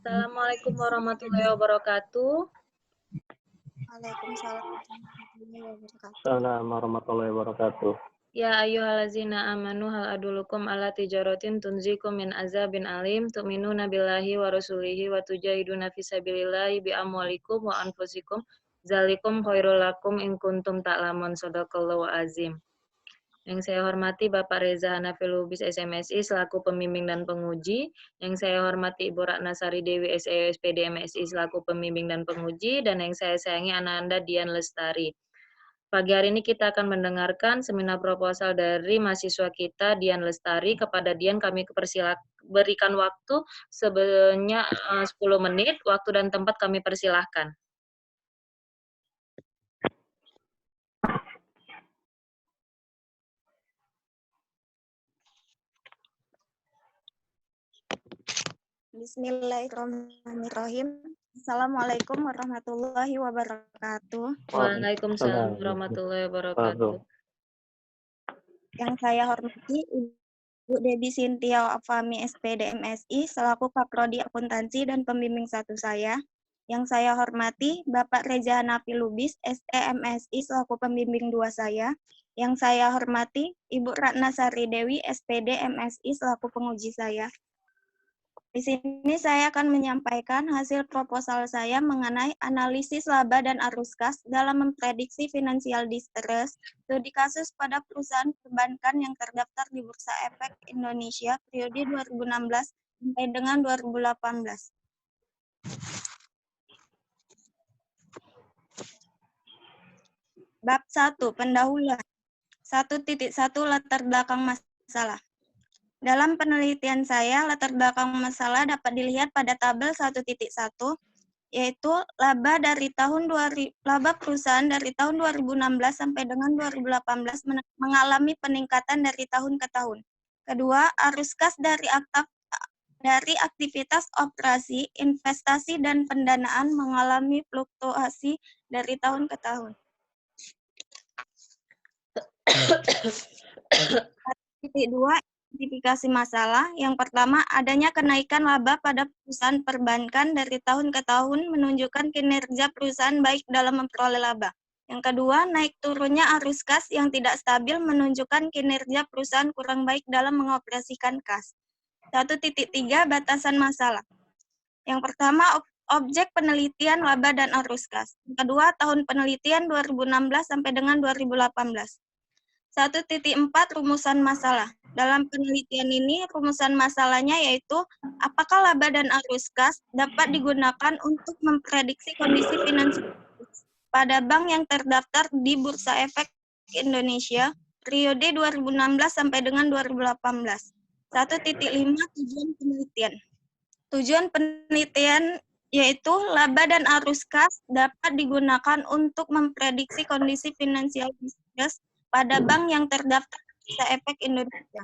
Assalamualaikum warahmatullahi wabarakatuh. Waalaikumsalam warahmatullahi wabarakatuh. Assalamualaikum warahmatullahi wabarakatuh. Ya ayyuhallazina amanu hal adulukum ala tijaratin tunzikum min azabin alim tu'minuna billahi wa rasulihi wa tujahiduna fisabilillahi bi amwalikum wa anfusikum zalikum khairul lakum in kuntum ta'lamun. Shadaqallahu azim. Yang saya hormati Bapak Reza Hanafi Lubis SMSI selaku pembimbing dan penguji. Yang saya hormati Ibu Ratna Sari Dewi SEO SPD MSI selaku pembimbing dan penguji. Dan yang saya sayangi Ananda Dian Lestari. Pagi hari ini kita akan mendengarkan seminar proposal dari mahasiswa kita Dian Lestari. Kepada Dian kami berikan waktu sebanyak 10 menit. Waktu dan tempat kami persilahkan. Bismillahirrahmanirrahim. Assalamualaikum warahmatullahi wabarakatuh. Waalaikumsalam warahmatullahi wabarakatuh. Yang saya hormati Ibu Debbie Sintia Afami SPD MSI selaku Kaprodi Akuntansi dan pembimbing satu saya. Yang saya hormati Bapak Reza Hanafi Lubis SEMSI selaku pembimbing dua saya. Yang saya hormati Ibu Ratna Sari Dewi SPD MSI selaku penguji saya. Di sini saya akan menyampaikan hasil proposal saya mengenai analisis laba dan arus kas dalam memprediksi financial distress studi kasus pada perusahaan perbankan yang terdaftar di Bursa Efek Indonesia periode 2016 sampai dengan 2018. Bab 1. Pendahuluan. 1.1 Latar belakang masalah. Dalam penelitian saya, latar belakang masalah dapat dilihat pada tabel 1.1, yaitu laba perusahaan dari tahun 2016 sampai dengan 2018 mengalami peningkatan dari tahun ke tahun. Kedua, arus kas dari aktivitas operasi, investasi, dan pendanaan mengalami fluktuasi dari tahun ke tahun. 2. Identifikasi masalah. Yang pertama, adanya kenaikan laba pada perusahaan perbankan dari tahun ke tahun menunjukkan kinerja perusahaan baik dalam memperoleh laba. Yang kedua, naik turunnya arus kas yang tidak stabil menunjukkan kinerja perusahaan kurang baik dalam mengoperasikan kas. 1.3 Batasan masalah. Yang pertama, objek penelitian laba dan arus kas. Yang kedua, tahun penelitian 2016 sampai dengan 2018. 1.4 Rumusan masalah. Dalam penelitian ini, rumusan masalahnya yaitu apakah laba dan arus kas dapat digunakan untuk memprediksi kondisi finansial pada bank yang terdaftar di Bursa Efek Indonesia periode 2016 sampai dengan 2018. 1.5 Tujuan penelitian. Tujuan penelitian yaitu laba dan arus kas dapat digunakan untuk memprediksi kondisi finansial bisnis pada bank yang terdaftar Bursa Efek Indonesia.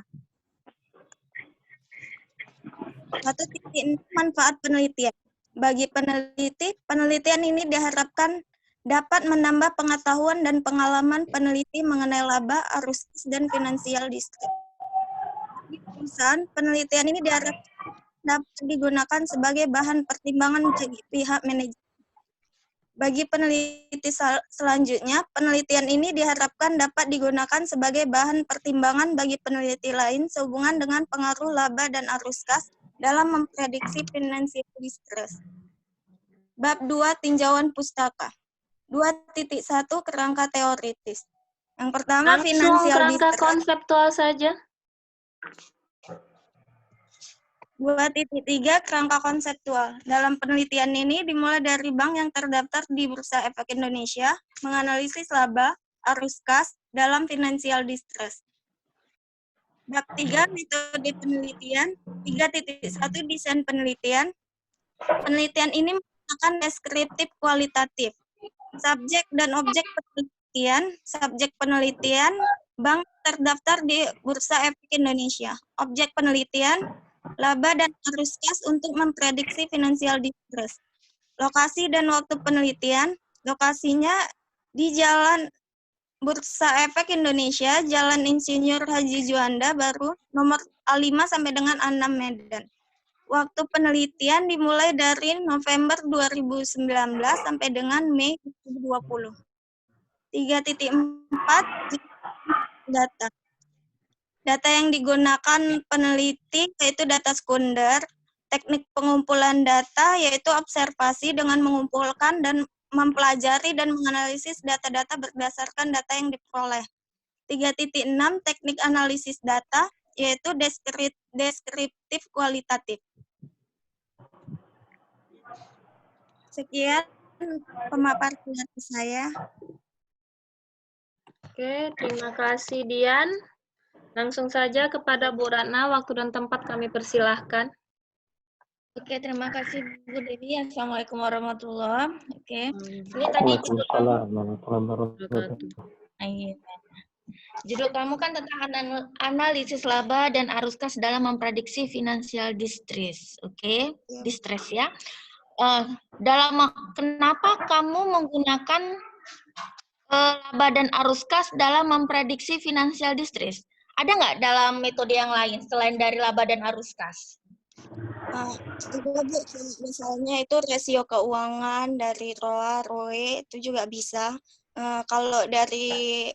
1.6 Manfaat penelitian. Bagi peneliti, penelitian ini diharapkan dapat menambah pengetahuan dan pengalaman peneliti mengenai laba, arus kas, dan finansial distress. Di perusahaan, penelitian ini diharapkan dapat digunakan sebagai bahan pertimbangan bagi pihak manajemen. Bagi peneliti selanjutnya, penelitian ini diharapkan dapat digunakan sebagai bahan pertimbangan bagi peneliti lain sehubungan dengan pengaruh laba dan arus kas dalam memprediksi financial distress. Bab 2 Tinjauan pustaka. 2.1 Kerangka teoritis. Yang pertama, Langsung financial kerangka distress. konseptual saja. 2.3 Kerangka konseptual. Dalam penelitian ini dimulai dari bank yang terdaftar di Bursa Efek Indonesia, menganalisis laba, arus kas dalam financial distress. Bab 3 Metode penelitian. 3.1 Desain penelitian. Penelitian ini menggunakan deskriptif kualitatif. Subjek dan objek penelitian. Subjek penelitian, bank terdaftar di Bursa Efek Indonesia. Objek penelitian, laba dan arus kas untuk memprediksi financial distress. Lokasi dan waktu penelitian. Lokasinya di Jalan Bursa Efek Indonesia, Jalan Insinyur Haji Juanda Baru, nomor A5 sampai dengan A6 Medan. waktu penelitian dimulai dari November 2019 sampai dengan Mei 2020. 3.4 data. Data yang digunakan peneliti yaitu data sekunder. Teknik pengumpulan data yaitu observasi dengan mengumpulkan dan mempelajari dan menganalisis data-data berdasarkan data yang diperoleh. 3.6 teknik analisis data yaitu deskriptif kualitatif. Sekian pemaparan dari saya. Oke, terima kasih Dian. Langsung saja kepada Bu Ratna, waktu dan tempat kami persilahkan. Oke, terima kasih Bu Dewi. Assalamualaikum warahmatullahi wabarakatuh. Oke, ini tadi judul kamu. Waalaikumsalam warahmatullahi wabarakatuh. Iya. Judul kamu kan tentang analisis laba dan arus kas dalam memprediksi financial distress. Oke, distress ya. Kenapa kamu menggunakan laba dan arus kas dalam memprediksi financial distress? Ada nggak dalam metode yang lain selain dari laba dan arus kas? Misalnya itu rasio keuangan dari ROA, ROE itu juga bisa. Kalau dari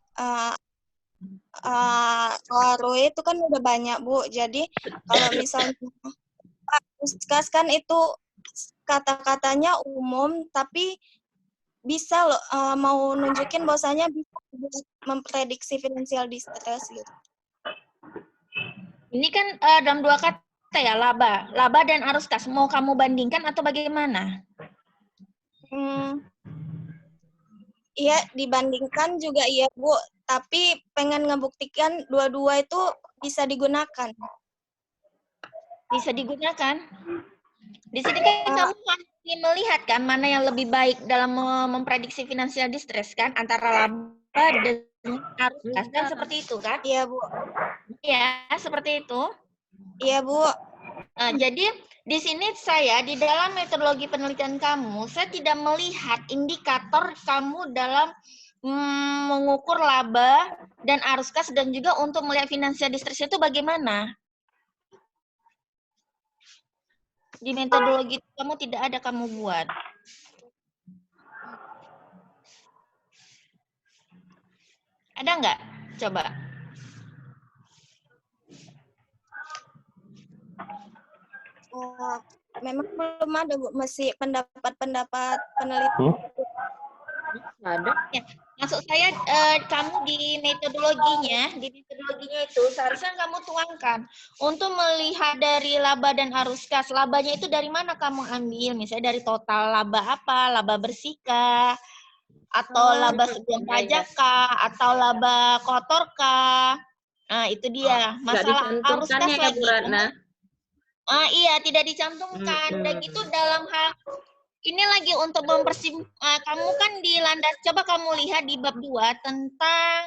ROA, ROE itu kan udah banyak Bu. Jadi kalau misalnya arus kas kan itu kata-katanya umum, tapi bisa loh mau nunjukin bahwasanya bisa memprediksi financial distress gitu. Ini kan dalam dua kata ya, laba dan arus kas. Mau kamu bandingkan atau bagaimana? Iya, dibandingkan juga iya Bu, tapi pengen ngebuktikan dua-dua itu bisa digunakan. Bisa digunakan? Di sini kan kamu ingin melihat kan mana yang lebih baik dalam memprediksi financial distress kan, antara laba dan arus kas kan, seperti itu kan? Iya Bu. Iya, seperti itu. Iya Bu. Jadi di sini saya di dalam metodologi penelitian kamu, saya tidak melihat indikator kamu dalam mengukur laba dan arus kas dan juga untuk melihat financial distress itu bagaimana. Di metodologi kamu tidak ada kamu buat. Ada nggak? Coba. Memang belum ada Bu, masih pendapat-pendapat peneliti. Ada. Ya, maksud saya kamu di metodologinya itu seharusnya kamu tuangkan untuk melihat dari laba dan arus kas. Labanya itu dari mana kamu ambil? Misalnya dari total laba apa? Laba bersih kah? Atau laba sebelum pajak kah? Atau laba kotor kah? Nah, itu dia. Masalah arus kas ya, Bu Ratna. Iya, tidak dicantumkan. Dan itu dalam hal ini lagi untuk kamu kan di landas, coba kamu lihat di bab 2 tentang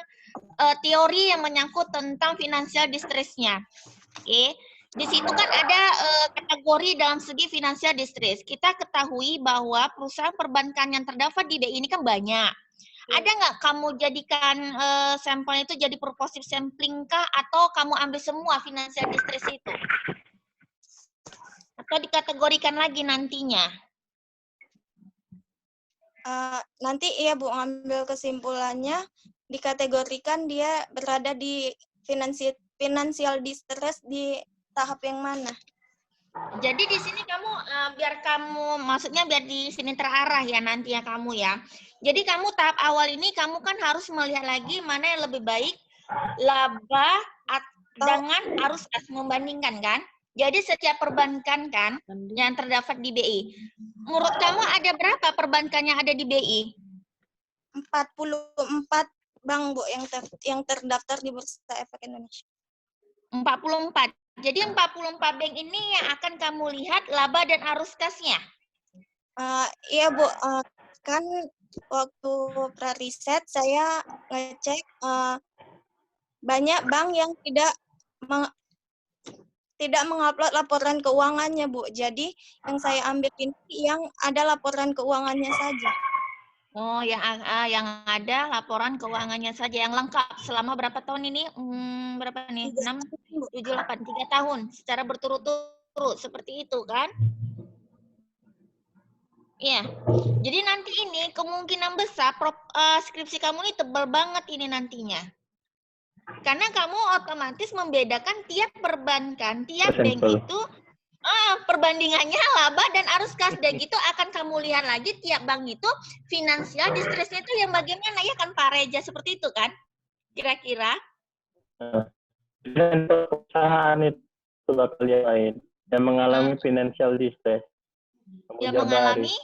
teori yang menyangkut tentang financial distress-nya. Oke. Di situ kan ada kategori dalam segi financial distress. Kita ketahui bahwa perusahaan perbankan yang terdaftar di BI ini kan banyak. Ada nggak kamu jadikan sampel itu jadi purposive sampling kah, atau kamu ambil semua financial distress itu? Atau dikategorikan lagi nantinya? Nanti iya Bu, ngambil kesimpulannya dikategorikan dia berada di financial distress di tahap yang mana. Jadi di sini kamu maksudnya biar di sini terarah ya nanti ya kamu ya. Jadi kamu tahap awal ini kamu kan harus melihat lagi mana yang lebih baik laba dengan arus kas, membandingkan kan. Jadi setiap perbankan kan yang terdaftar di BI. Menurut kamu ada berapa perbankan yang ada di BI? 44 bank Bu yang terdaftar di Bursa Efek Indonesia. 44. Jadi 44 bank ini yang akan kamu lihat laba dan arus kasnya. Iya Bu, kan waktu pra-riset saya ngecek banyak bank yang tidak mengupload laporan keuangannya Bu. Jadi yang saya ambil ini yang ada laporan keuangannya saja. Oh, yang ada laporan keuangannya saja yang lengkap selama berapa tahun ini? Berapa nih? 6, 7, 8, 3 tahun secara berturut-turut berturut-turut seperti itu kan? Iya. Jadi nanti ini kemungkinan besar skripsi kamu ini tebal banget ini nantinya. Karena kamu otomatis membedakan tiap perbankan, tiap bank itu perbandingannya laba dan arus kas. Dan gitu akan kamu lihat lagi tiap bank itu finansial distressnya itu yang bagaimana ya kan Pak Reja, seperti itu kan? Kira-kira? Dan perusahaan itu bakal yang lain yang mengalami financial distress. Yang mengalami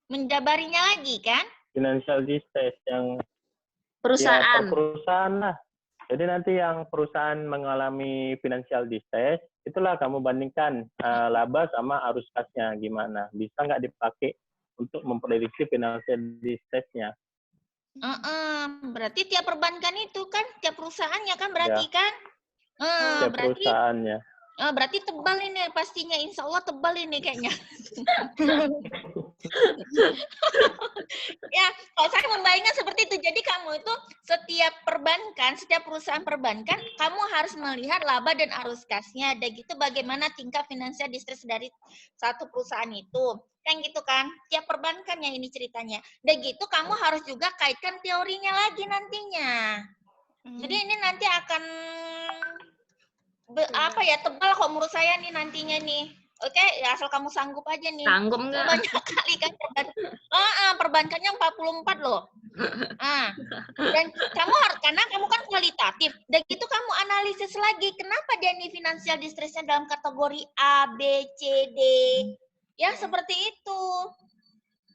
menjabarinya lagi kan? Financial distress yang Perusahaan. ya, perusahaan lah. Jadi nanti yang perusahaan mengalami financial distress, itulah kamu bandingkan laba sama arus kasnya gimana. Bisa nggak dipakai untuk memprediksi financial distress-nya. Berarti tiap perbankan itu kan, tiap perusahaannya kan berarti Ya. kan? Tiap perusahaannya. Berarti tebal ini pastinya, insya Allah tebal ini kayaknya. Ya, kalau saya membayangkan seperti itu. Jadi kamu itu setiap perbankan, setiap perusahaan perbankan, kamu harus melihat laba dan arus kasnya. Dan gitu bagaimana tingkat finansial distress dari satu perusahaan itu. Kan gitu kan? Tiap perbankannya ini ceritanya. Dan gitu kamu harus juga kaitkan teorinya lagi nantinya. Jadi ini nanti akan tebal kok menurut saya nih nantinya nih. Oke, ya asal kamu sanggup aja nih. Sanggup nggak? Banyak kali kan perbankannya 44 loh. Dan kamu harus, karena kamu kan kualitatif. Dan gitu kamu analisis lagi kenapa dia nih financial distress-nya dalam kategori A, B, C, D. Ya, seperti itu.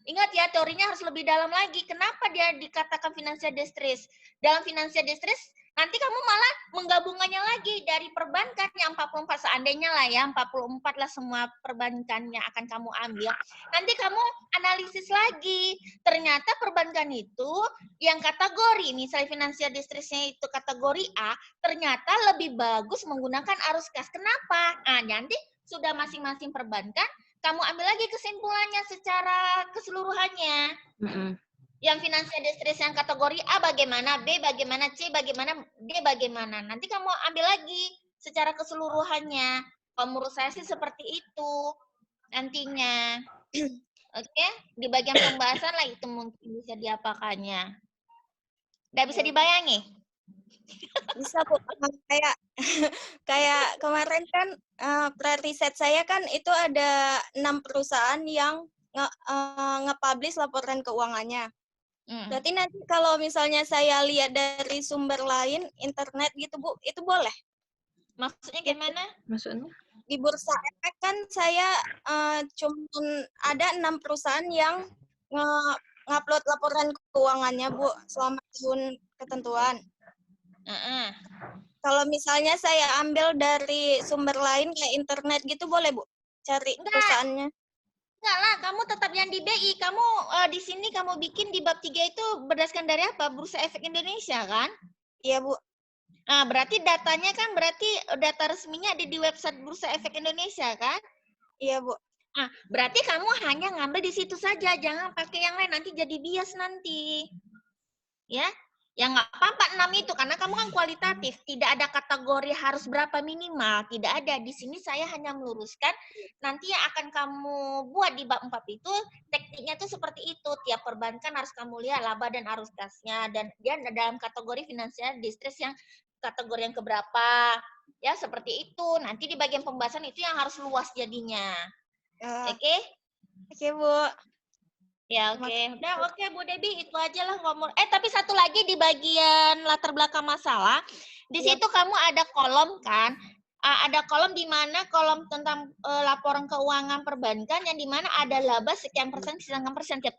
Ingat ya, teorinya harus lebih dalam lagi. Kenapa dia dikatakan financial distress? Dalam financial distress, nanti kamu malah menggabungannya lagi dari perbankan yang 44, seandainya lah ya, 44 lah semua perbankan yang akan kamu ambil. Nanti kamu analisis lagi. Ternyata perbankan itu yang kategori, misalnya financial distress-nya itu kategori A, ternyata lebih bagus menggunakan arus kas. Kenapa? Nanti sudah masing-masing perbankan, kamu ambil lagi kesimpulannya secara keseluruhannya. Yang financial distress yang kategori A bagaimana, B bagaimana, C bagaimana, D bagaimana. Nanti kamu ambil lagi secara keseluruhannya. Kalau menurut saya sih seperti itu nantinya. Oke, di bagian pembahasan lah itu mungkin bisa diapakannya. Nggak bisa dibayangi? Bisa Bu, kayak kemarin kan pre-riset saya kan itu ada 6 perusahaan yang nge-publish laporan keuangannya. Berarti nanti kalau misalnya saya lihat dari sumber lain, internet gitu Bu, itu boleh? Maksudnya gimana? Maksudnya? Di Bursa Efek kan saya cuma ada 6 perusahaan yang nge-upload laporan keuangannya Bu selama tahun ketentuan. Kalau misalnya saya ambil dari sumber lain kayak internet gitu boleh Bu? Cari perusahaannya? Enggak lah, kamu tetap yang di BI. Kamu di sini kamu bikin di bab 3 itu berdasarkan dari apa? Bursa Efek Indonesia kan? Iya Bu. Berarti datanya kan berarti data resminya ada di website Bursa Efek Indonesia kan? Iya Bu. Berarti kamu hanya ngambil di situ saja, jangan pakai yang lain, nanti jadi bias nanti. Ya? Yang nggak apa-apa 6 itu, karena kamu kan kualitatif, tidak ada kategori harus berapa minimal, tidak ada. Di sini saya hanya meluruskan, nanti yang akan kamu buat di bab 4 itu, tekniknya tuh seperti itu, tiap perbankan harus kamu lihat laba dan arus kasnya, dan dia dalam kategori finansial distress yang kategori yang keberapa, ya seperti itu. Nanti di bagian pembahasan itu yang harus luas jadinya. Oke? Oke Bu. Ya, oke. Udah, oke Bu Debi, itu aja lah ngomong. Tapi satu lagi di bagian latar belakang masalah, di situ kamu ada kolom kan? Ada kolom di mana kolom tentang laporan keuangan perbankan yang di mana ada laba sekian persen tiap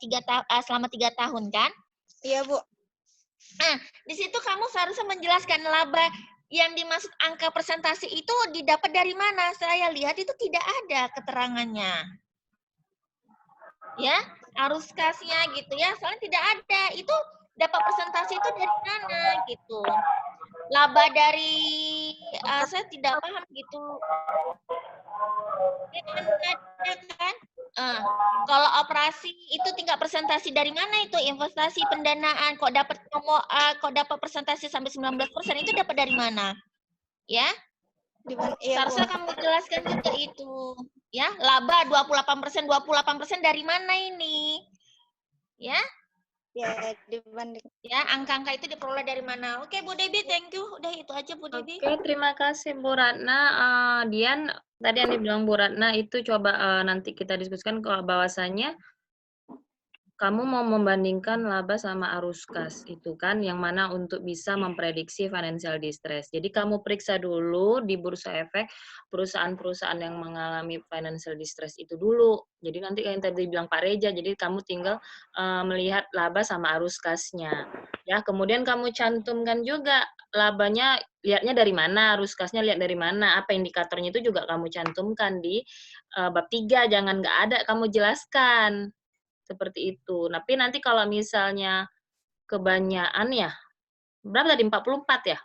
selama 3 tahun kan? Iya Bu. Di situ kamu seharusnya menjelaskan laba yang dimaksud angka persentase itu didapat dari mana? Saya lihat itu tidak ada keterangannya. Ya, arus kasnya gitu ya, soalnya tidak ada. Itu dapat presentasi itu dari mana gitu. Laba dari saya tidak paham gitu. Ada kan? Kalau operasi itu tingkat presentasi dari mana itu? Investasi, pendanaan, kok dapat presentasi sampai 19% itu dapat dari mana? Ya? Iya, Bu. Seharusnya kamu jelaskan juga itu. Ya, laba 28%, 28% dari mana ini? Ya, Ya, dibanding. ya, angka-angka itu diperoleh dari mana? Oke, Bu Debi, thank you. Udah itu aja, Bu Debi. Oke, terima kasih Bu Ratna. Dian, tadi yang dibilang Bu Ratna itu coba nanti kita diskusikan kalau bahwasannya kamu mau membandingkan laba sama arus kas itu kan, yang mana untuk bisa memprediksi financial distress. Jadi kamu periksa dulu di Bursa Efek perusahaan-perusahaan yang mengalami financial distress itu dulu. Jadi nanti kayak yang tadi bilang Pak Reja, jadi kamu tinggal melihat laba sama arus kasnya. Ya, kemudian kamu cantumkan juga labanya lihatnya dari mana, arus kasnya lihat dari mana, apa indikatornya itu juga kamu cantumkan di bab 3, jangan nggak ada kamu jelaskan. Seperti itu. Tapi nanti kalau misalnya kebanyakan ya, berapa tadi 44 ya?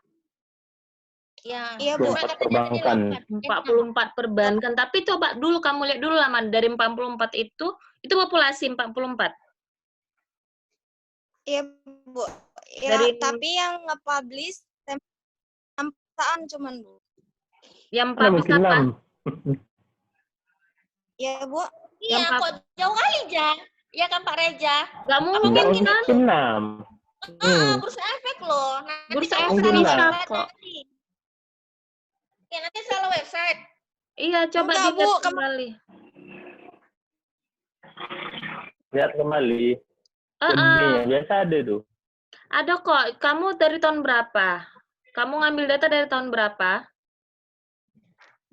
Ya, Iya, Bu. 24 perbankan. 44 perbankan. Tapi coba dulu kamu lihat dulu lah, dari 44 itu populasi 44. Iya, Bu. Ya, Dari tapi yang nge-publish perusahaan cuman, Bu. yang Mana publish mungkin apa? 6. Iya, Bu. iya, Yang kok jauh kali, Ja? Iya kan, Pak Reja? Nggak Enggak mungkin mungkin kan? 6. Bursa efek loh. Nanti Bursa kamu efek Mungkin salah lah. bisa website kok. nanti. Ya, nanti salah website. Iya, coba Enggak, Bu. dilihat kembali. Lihat kembali. Heeh. Lebihnya biasa ada tuh. Ada kok. Kamu dari tahun berapa? Kamu ngambil data dari tahun berapa?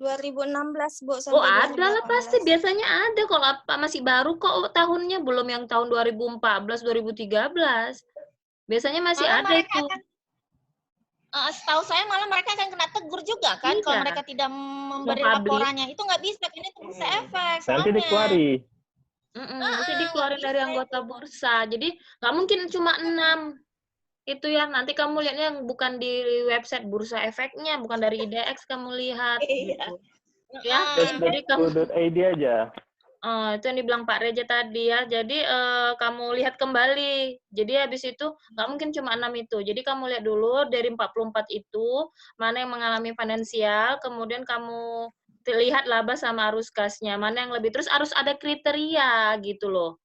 2016, Bu, Oh, sampai ada lah 2018. pasti. Biasanya ada. Kalau apa masih baru kok tahunnya, belum yang tahun 2014, 2013. Biasanya masih Malah ada mereka itu. akan setahu saya malah mereka akan kena tegur juga kan kalau Iya. mereka tidak memberi Mempublish. laporannya. Itu nggak bisa, ini itu bursa efek Nanti soalnya. dikeluarin. Nanti nggak dikeluarin dari bisa anggota itu. bursa. Jadi nggak mungkin cuma 6. Itu ya, nanti kamu lihatnya yang bukan di website Bursa Efeknya, bukan dari IDX kamu lihat. Iya. Gitu. Ya, Heeh. jadi kamu .id aja. itu yang dibilang Pak Reja tadi ya. Jadi kamu lihat kembali. Jadi habis itu nggak mungkin cuma 6 itu. Jadi kamu lihat dulu dari 44 itu mana yang mengalami finansial, kemudian kamu lihat laba sama arus kasnya, mana yang lebih. Terus harus ada kriteria gitu loh.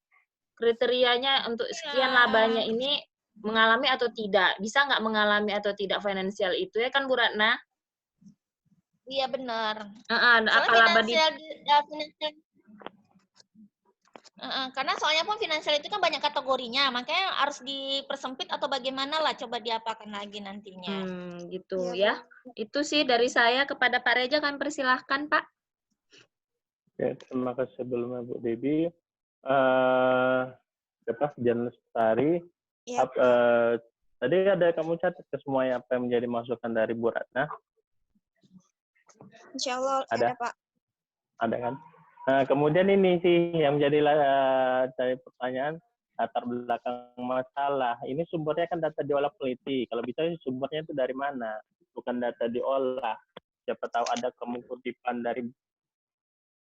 Kriterianya untuk sekian labanya ini mengalami atau tidak. Bisa nggak mengalami atau tidak finansial itu ya kan Bu Ratna? Iya benar. Apa Soalnya laba di finansial karena soalnya pun finansial itu kan banyak kategorinya, makanya harus dipersempit atau bagaimana lah, coba diapakan lagi nantinya. gitu Iya, ya. Itu sih dari saya kepada Pak Reja, kami persilahkan Pak. Ya, terima kasih sebelumnya Bu Debi. Dian Lestari. Iya, Tadi ada kamu catat ke semuanya apa yang menjadi masukan dari Bu Ratna? Insya Allah Ada? ada, Pak. Ada kan? Nah, kemudian ini sih yang menjadi dari pertanyaan latar belakang masalah. Ini sumbernya kan data diolah peneliti. Kalau bisa sumbernya itu dari mana? Bukan data diolah. Siapa tahu ada kutipan dari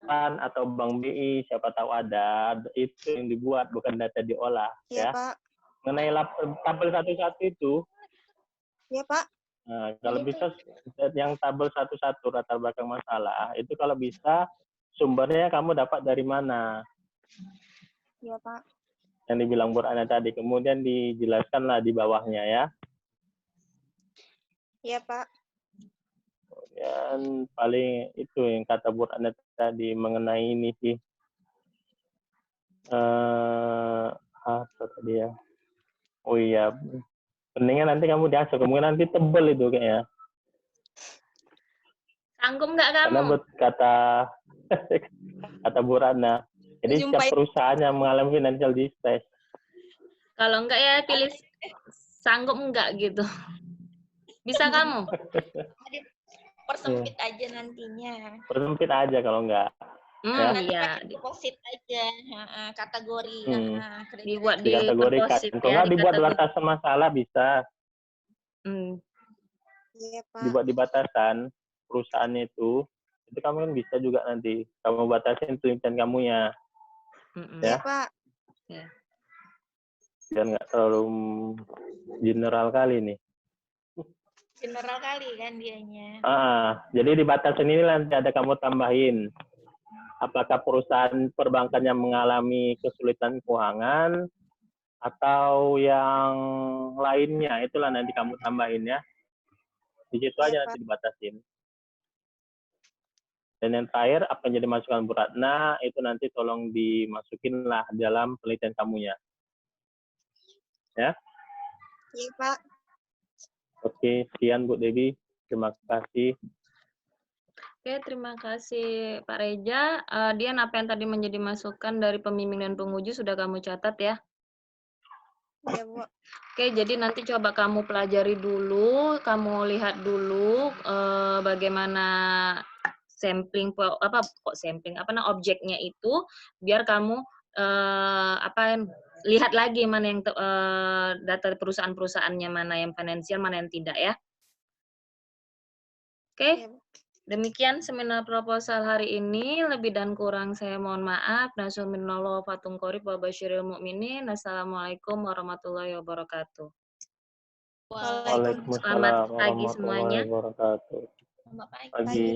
PAN atau Bank BI, siapa tahu ada. Itu yang dibuat, bukan data diolah. Iya, Ya. Pak. Mengenai tabel satu-satu itu, Iya, Pak. nah, kalau bisa yang tabel satu-satu latar belakang masalah, itu kalau bisa sumbernya kamu dapat dari mana? Iya, Pak. Yang dibilang Bu Ratna tadi, kemudian dijelaskanlah di bawahnya ya. Iya, Pak. Kemudian paling itu yang kata Bu Ratna tadi mengenai ini sih. Apa tadi ya? Oh iya, pentingnya nanti kamu diasuh, kemudian nanti tebel itu kayaknya. Sanggup nggak kamu? Karena buat kata Bu Ratna, jadi setiap perusahaan yang mengalami financial distress. Kalau enggak ya pilih sanggup enggak gitu. Bisa kamu? Persempit aja nantinya. Persempit aja kalau enggak. Ya. Nanti Iya. pakai deposit aja, kategori. Dibuat di dikategorikan. deposit Kalau ya. nggak dibuat batasan masalah bisa. Iya, Pak. Dibuat di batasan perusahaannya itu kamu kan bisa juga nanti kamu batasin penelitian kamunya. Iya, Ya. Pak. Ya. Biar nggak terlalu general kali nih. General kali kan dianya. Jadi di batasan ini nanti ada kamu tambahin. Apakah perusahaan perbankan yang mengalami kesulitan keuangan atau yang lainnya, itulah nanti kamu tambahin ya. Di situ aja nanti dibatasin. Dan yang terakhir, apa yang jadi masukan Bu Ratna, itu nanti tolong dimasukin lah dalam penelitian kamu ya. Ya. Iya, Pak. Oke, sekian Bu Dewi. Terima kasih. Oke, terima kasih Pak Reja. Dian, apa yang tadi menjadi masukan dari pembimbing dan penguji sudah kamu catat ya? Iya, Bu. Oke, jadi nanti coba kamu pelajari dulu, kamu lihat dulu bagaimana sampling objeknya itu, biar kamu lihat lagi mana yang data perusahaan-perusahaannya, mana yang finansial, mana yang tidak ya. Oke. Iya, Bu. Demikian seminar proposal hari ini. Lebih dan kurang saya mohon maaf. Nasominallah fatung korib wa basyiril mu'minin. Assalamualaikum warahmatullahi wabarakatuh. Waalaikumsalam Selamat pagi semuanya. warahmatullahi wabarakatuh. Selamat pagi. Pagi.